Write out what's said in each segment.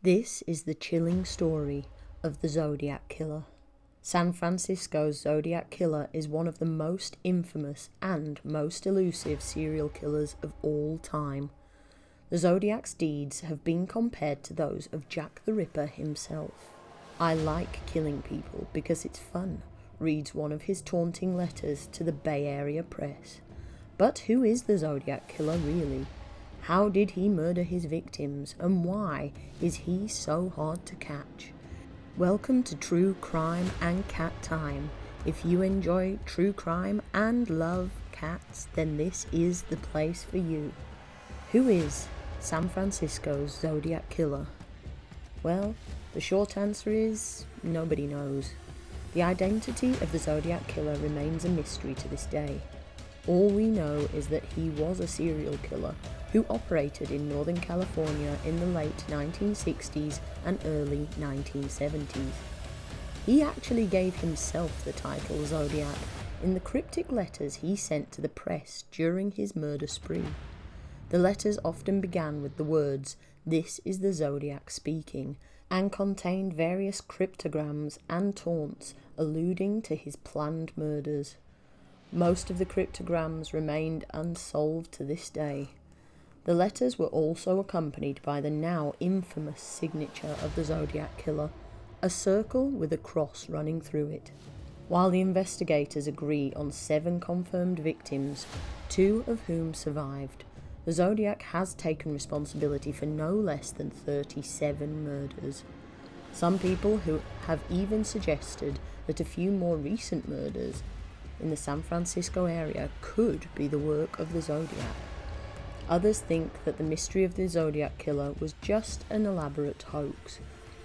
This is the chilling story of the Zodiac Killer. San Francisco's Zodiac Killer is one of the most infamous and most elusive serial killers of all time. The Zodiac's deeds have been compared to those of Jack the Ripper himself. "I like killing people because it's fun," reads one of his taunting letters to the Bay Area press. But who is the Zodiac Killer really? How did he murder his victims, and why is he so hard to catch? Welcome to True Crime and Cat Time. If you enjoy true crime and love cats, then this is the place for you. Who is San Francisco's Zodiac Killer? Well, the short answer is nobody knows. The identity of the Zodiac Killer remains a mystery to this day. All we know is that he was a serial killer who operated in Northern California in the late 1960s and early 1970s. He actually gave himself the title Zodiac in the cryptic letters he sent to the press during his murder spree. The letters often began with the words, "This is the Zodiac speaking," and contained various cryptograms and taunts alluding to his planned murders. Most of the cryptograms remained unsolved to this day. The letters were also accompanied by the now infamous signature of the Zodiac Killer, a circle with a cross running through it. While the investigators agree on 7 confirmed victims, 2 of whom survived, the Zodiac has taken responsibility for no less than 37 murders. Some people who have even suggested that a few more recent murders in the San Francisco area could be the work of the Zodiac. Others think that the mystery of the Zodiac Killer was just an elaborate hoax.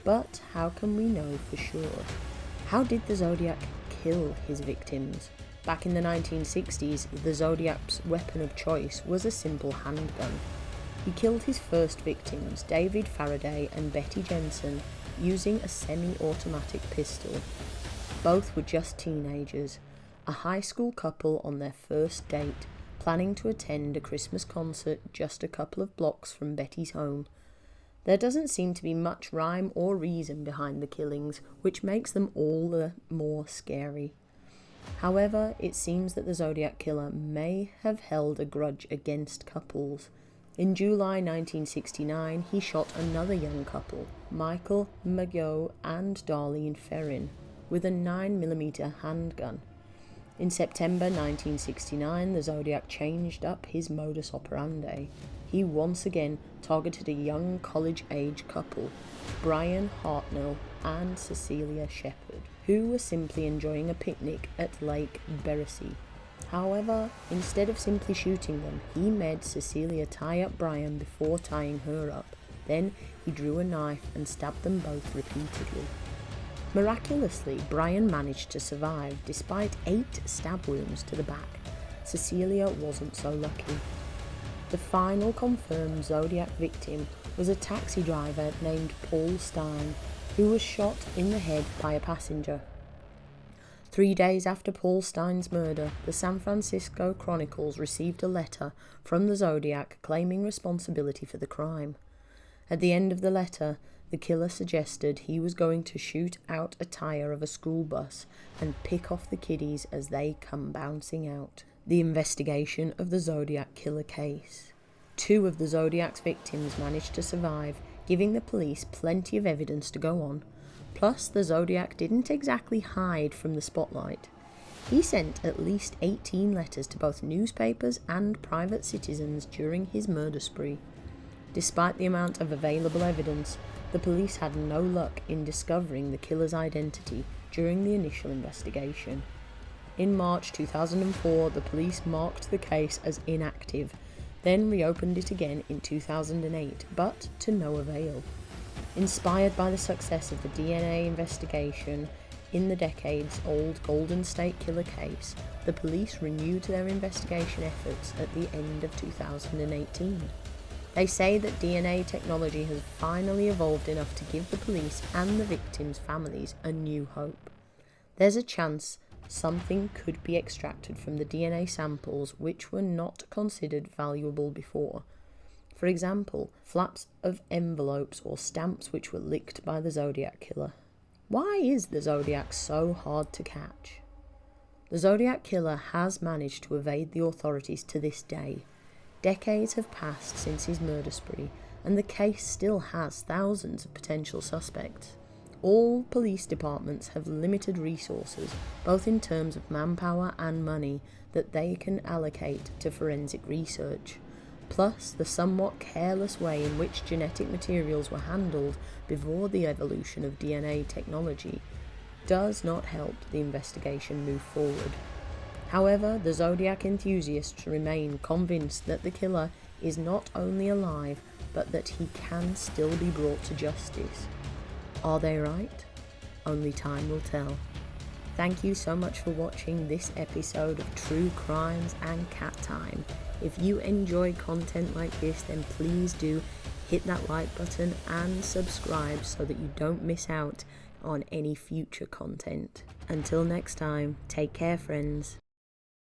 But how can we know for sure? How did the Zodiac kill his victims? Back in the 1960s, the Zodiac's weapon of choice was a simple handgun. He killed his first victims, David Faraday and Betty Jensen, using a semi-automatic pistol. Both were just teenagers, a high school couple on their first date, planning to attend a Christmas concert just a couple of blocks from Betty's home. There doesn't seem to be much rhyme or reason behind the killings, which makes them all the more scary. However, it seems that the Zodiac Killer may have held a grudge against couples. In July 1969, he shot another young couple, Michael Mageau and Darlene Ferrin, with a 9mm handgun. In September 1969, the Zodiac changed up his modus operandi. He once again targeted a young college-age couple, Brian Hartnell and Cecilia Shepard, who were simply enjoying a picnic at Lake Berryessa. However, instead of simply shooting them, he made Cecilia tie up Brian before tying her up. Then he drew a knife and stabbed them both repeatedly. Miraculously, Brian managed to survive despite 8 stab wounds to the back. Cecilia wasn't so lucky. The final confirmed Zodiac victim was a taxi driver named Paul Stine, who was shot in the head by a passenger. 3 days after Paul Stine's murder, the San Francisco Chronicles received a letter from the Zodiac claiming responsibility for the crime. At the end of the letter, the killer suggested he was going to shoot out a tire of a school bus and pick off the kiddies as they come bouncing out. The investigation of the Zodiac Killer case. 2 of the Zodiac's victims managed to survive, giving the police plenty of evidence to go on. Plus, the Zodiac didn't exactly hide from the spotlight. He sent at least 18 letters to both newspapers and private citizens during his murder spree. Despite the amount of available evidence, the police had no luck in discovering the killer's identity during the initial investigation. In March 2004, the police marked the case as inactive, then reopened it again in 2008, but to no avail. Inspired by the success of the DNA investigation in the decades-old Golden State Killer case, the police renewed their investigation efforts at the end of 2018. They say that DNA technology has finally evolved enough to give the police and the victims' families a new hope. There's a chance something could be extracted from the DNA samples which were not considered valuable before. For example, flaps of envelopes or stamps which were licked by the Zodiac Killer. Why is the Zodiac so hard to catch? The Zodiac Killer has managed to evade the authorities to this day. Decades have passed since his murder spree, and the case still has thousands of potential suspects. All police departments have limited resources, both in terms of manpower and money, that they can allocate to forensic research. Plus, the somewhat careless way in which genetic materials were handled before the evolution of DNA technology does not help the investigation move forward. However, the Zodiac enthusiasts remain convinced that the killer is not only alive, but that he can still be brought to justice. Are they right? Only time will tell. Thank you so much for watching this episode of True Crimes and Cat Time. If you enjoy content like this, then please do hit that like button and subscribe so that you don't miss out on any future content. Until next time, take care, friends.